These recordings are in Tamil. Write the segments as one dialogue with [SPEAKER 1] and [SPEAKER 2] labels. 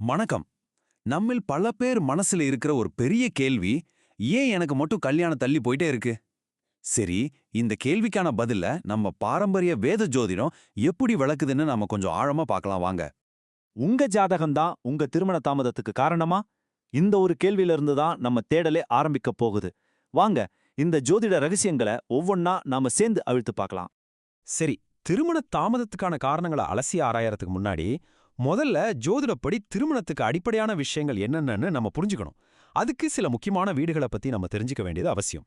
[SPEAKER 1] வணக்கம். நம்மில் பல பேர் மனசுல இருக்கிற ஒரு பெரிய கேள்வி, ஏன் எனக்கு மட்டும் கல்யாணம் தள்ளி போயிட்டே இருக்கு? சரி, இந்த கேள்விக்கான பதில நம்ம பாரம்பரிய வேத ஜோதிடம் எப்படி விளக்குதுன்னு நாம கொஞ்சம் ஆழமா பார்க்கலாம் வாங்க.
[SPEAKER 2] உங்க ஜாதகம் தான் உங்க திருமண தாமதத்துக்கு காரணமா? இந்த ஒரு கேள்வியில இருந்து தான் நம்ம தேடலே ஆரம்பிக்க போகுது. வாங்க, இந்த ஜோதிட ரகசியங்களை ஒவ்வொன்னா நாம சேர்ந்து அவிழ்த்து பார்க்கலாம்.
[SPEAKER 3] சரி, திருமண தாமதத்துக்கான காரணங்களை அலசி ஆராயறதுக்கு முன்னாடி முதல்ல ஜோதிடப்படி திருமணத்துக்கு அடிப்படையான விஷயங்கள் என்னென்னு நம்ம புரிஞ்சுக்கணும். அதுக்கு சில முக்கியமான வீடுகளை பத்தி நம்ம தெரிஞ்சுக்க வேண்டியது அவசியம்.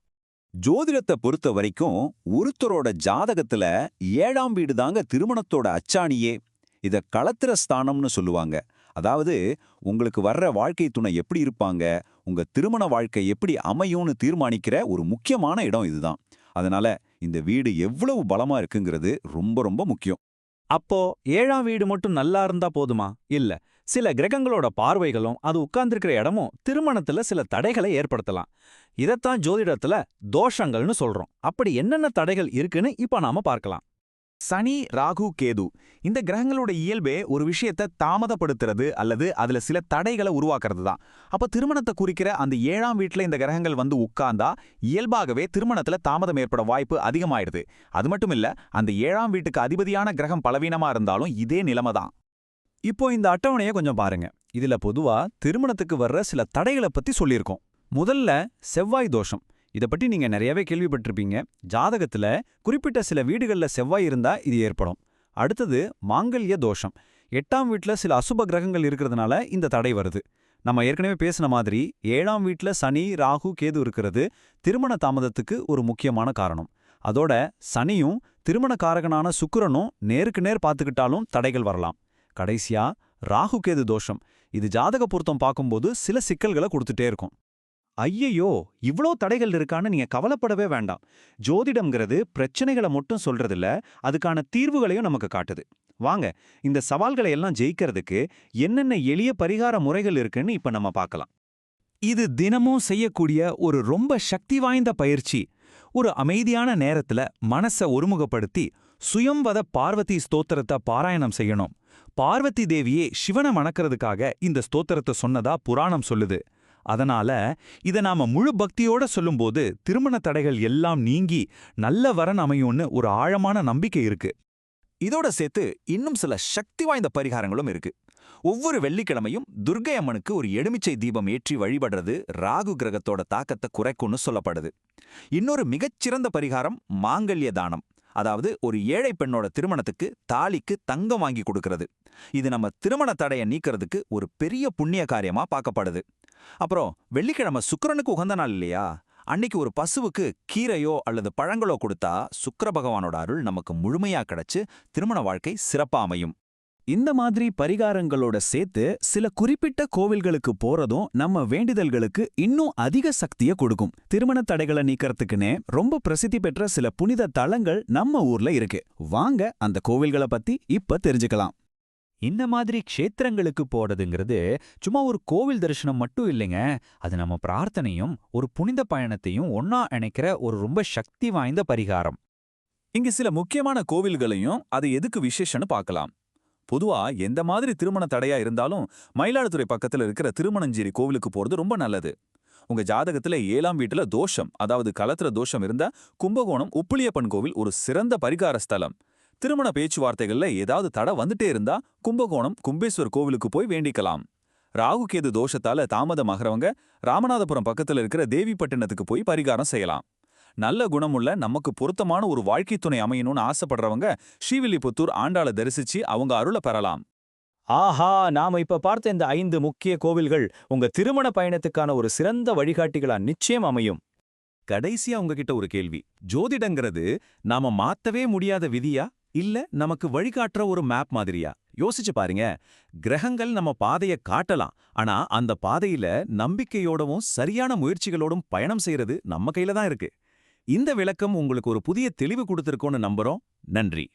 [SPEAKER 4] ஜோதிடத்தை பொறுத்த வரைக்கும் ஒருத்தரோட ஜாதகத்துல 7ஆம் வீடு தாங்க திருமணத்தோட அச்சாணியே. இத களத்திர ஸ்தானம்னு சொல்லுவாங்க. அதாவது உங்களுக்கு வர்ற வாழ்க்கை துணை எப்படி இருப்பாங்க, உங்க திருமண வாழ்க்கை எப்படி அமையும்னு தீர்மானிக்கிற ஒரு முக்கியமான இடம் இதுதான். அதனால இந்த வீடு எவ்வளவு பலமா இருக்குங்கிறது ரொம்ப ரொம்ப முக்கியம்.
[SPEAKER 2] அப்போ 7ஆம் வீடு மட்டும் நல்லா இருந்தா போதுமா? இல்ல, சில கிரகங்களோட பார்வைகளும் அது உட்கார்ந்திருக்கிற இடமும் திருமணத்துல சில தடைகளை ஏற்படுத்தலாம். இதத்தான் ஜோதிடத்துல தோஷங்கள்னு சொல்றோம். அப்படி என்னென்ன தடைகள் இருக்குன்னு இப்ப நாம பார்க்கலாம்.
[SPEAKER 5] சனி, ராகு, கேது இந்த கிரகங்களோட இயல்பே ஒரு விஷயத்தை தாமதப்படுத்துறது அல்லது அதுல சில தடைகளை உருவாக்குறது தான். அப்ப திருமணத்தை குறிக்கிற அந்த 7ஆம் வீட்டுல இந்த கிரகங்கள் வந்து உட்கார்ந்தா இயல்பாகவே திருமணத்துல தாமதம் ஏற்பட வாய்ப்பு அதிகமாயிடுது. அது மட்டும் இல்ல, அந்த 7ஆம் வீட்டுக்கு அதிபதியான கிரகம் பலவீனமா இருந்தாலும் இதே நிலைமை தான்.
[SPEAKER 3] இப்போ இந்த அட்டவணையை கொஞ்சம் பாருங்க. இதுல பொதுவா திருமணத்துக்கு வர்ற சில தடைகளை பத்தி சொல்லியிருக்கோம். முதல்ல செவ்வாய் தோஷம். இதை பற்றி நீங்க நிறையவே கேள்விப்பட்டிருப்பீங்க. ஜாதகத்துல குறிப்பிட்ட சில வீடுகள்ல செவ்வாய் இருந்தா இது ஏற்படும். அடுத்தது மாங்கல்ய தோஷம். 8ஆம் வீட்ல சில அசுப கிரகங்கள் இருக்கிறதுனால இந்த தடை வருது. நம்ம ஏற்கனவே பேசின மாதிரி 7ஆம் வீட்ல சனி, ராகு, கேது இருக்கிறது திருமண தாமதத்துக்கு ஒரு முக்கியமான காரணம். அதோட சனியும் திருமண காரகனான சுக்கிரனும் நேருக்கு நேர் பார்த்துக்கிட்டாலும் தடைகள் வரலாம். கடைசியா ராகு கேது தோஷம். இது ஜாதக பொருத்தம் பார்க்கும்போது சில சிக்கல்களை கொடுத்துட்டே இருக்கும்.
[SPEAKER 5] ஐயையோ, இவ்ளோ தடைகள் இருக்கான்னு நீங்க கவலைப்படவே வேண்டாம். ஜோதிடம்ங்கிறது பிரச்சனைகளை மட்டும் சொல்றதில்ல, அதுக்கான தீர்வுகளையும் நமக்கு காட்டுது. வாங்க, இந்த சவால்களை எல்லாம் ஜெயிக்கிறதுக்கு என்னென்ன எளிய பரிகார முறைகள் இருக்குன்னு இப்ப நம்ம பார்க்கலாம். இது தினமும் செய்யக்கூடிய ஒரு ரொம்ப சக்தி வாய்ந்த பயிற்சி. ஒரு அமைதியான நேரத்துல மனச ஒருமுகப்படுத்தி சுயம்வத பார்வதி ஸ்தோத்திரத்தை பாராயணம் செய்யணும். பார்வதி தேவியே சிவனை வணக்கிறதுக்காக இந்த ஸ்தோத்திரத்தை சொன்னதா புராணம் சொல்லுது. அதனால இத நாம முழு பக்தியோட சொல்லும்போது திருமண தடைகள் எல்லாம் நீங்கி நல்ல வரன் அமையும்னு ஒரு ஆழமான நம்பிக்கை இருக்கு. இதோட சேர்த்து இன்னும் சில சக்தி வாய்ந்த பரிகாரங்களும் இருக்கு. ஒவ்வொரு வெள்ளிக்கிழமையும் துர்க்கை அம்மனுக்கு ஒரு எலுமிச்சை தீபம் ஏற்றி வழிபடுறது ராகு கிரகத்தோட தாக்கத்தை குறைக்கும்னு சொல்லப்படுது. இன்னொரு மிகச்சிறந்த பரிகாரம் மாங்கல்ய தானம். அதாவது ஒரு ஏழை பெண்ணோட திருமணத்துக்கு தாலிக்கு தங்கம் வாங்கி கொடுக்கறது. இது நம்ம திருமண தடையை நீக்கிறதுக்கு ஒரு பெரிய புண்ணிய காரியமா பார்க்கப்படுது. அப்புறம் வெள்ளிக்கிழமை சுக்கிரனுக்கு உகந்த நாள் இல்லையா? அன்னைக்கு ஒரு பசுவுக்கு கீரையோ அல்லது பழங்களோ கொடுத்தா சுக்கிர பகவானோட அருள் நமக்கு முழுமையா கிடைச்சு திருமண வாழ்க்கை சிறப்பா அமையும்.
[SPEAKER 3] இந்த மாதிரி பரிகாரங்களோட சேர்த்து சில குறிப்பிட்ட கோவில்களுக்கு போறதும் நம்ம வேண்டுதல்களுக்கு இன்னும் அதிக சக்தியை கொடுக்கும். திருமண தடைகளை நீக்கிறதுக்குன்னே ரொம்ப பிரசித்தி பெற்ற சில புனித தலங்கள் நம்ம ஊர்ல இருக்கு. வாங்க அந்த கோவில்களை பத்தி இப்ப தெரிஞ்சுக்கலாம்.
[SPEAKER 2] இந்த மாதிரி க்ஷேத்திரங்களுக்கு போறதுங்கிறது சும்மா ஒரு கோவில் தரிசனம் மட்டும் இல்லைங்க. அது நம்ம பிரார்த்தனையும் ஒரு புனித பயணத்தையும் ஒன்னா இணைக்கிற ஒரு ரொம்ப சக்தி வாய்ந்த பரிகாரம்.
[SPEAKER 5] இங்க சில முக்கியமான கோவில்களையும் அது எதுக்கு விசேஷன்னு பார்க்கலாம். பொதுவா எந்த மாதிரி திருமண தடையா இருந்தாலும் மயிலாடுதுறை பக்கத்துல இருக்கிற திருமணஞ்சேரி கோவிலுக்கு போறது ரொம்ப நல்லது. உங்க ஜாதகத்துல 7ஆம் வீட்டுல தோஷம், அதாவது களத்திர தோஷம் இருந்தா கும்பகோணம் உப்புளியப்பன் கோவில் ஒரு சிறந்த பரிகார ஸ்தலம். திருமண பேச்சுவார்த்தைகள்ல ஏதாவது தடை வந்துட்டே இருந்தா கும்பகோணம் கும்பேஸ்வர் கோவிலுக்கு போய் வேண்டிக்கலாம். ராகு கேது தோஷத்தால தாமதமாகறவங்க ராமநாதபுரம் பக்கத்துல இருக்கிற தேவிப்பட்டினத்துக்கு போய் பரிகாரம் செய்யலாம். நல்ல குணமுள்ள நமக்கு பொருத்தமான ஒரு வாழ்க்கை துணை அமையணும்னு ஆசைப்படுறவங்க ஸ்ரீவில்லிபுத்தூர் ஆண்டாளை தரிசிச்சு அவங்க அருளை பெறலாம்.
[SPEAKER 2] ஆஹா, நாம இப்ப பார்த்த இந்த 5 முக்கிய கோவில்கள் உங்க திருமண பயணத்துக்கான ஒரு சிறந்த வழிகாட்டிகளா நிச்சயம் அமையும்.
[SPEAKER 1] கடைசியா உங்ககிட்ட ஒரு கேள்வி. ஜோதிடங்கிறது நாம மாத்தவே முடியாத விதியா, இல்ல நமக்கு வழிகாட்டுற ஒரு மேப் மாதிரியா? யோசிச்சு பாருங்க. கிரகங்கள் நம்ம பாதையை காட்டலாம், ஆனா அந்த பாதையில நம்பிக்கையோடவும் சரியான முயற்சிகளோடும் பயணம் செய்யறது நம்ம கையில தான் இருக்கு. இந்த விளக்கம் உங்களுக்கு ஒரு புதிய தெளிவு கொடுத்திருக்கோன்னு நம்புறோம். நன்றி.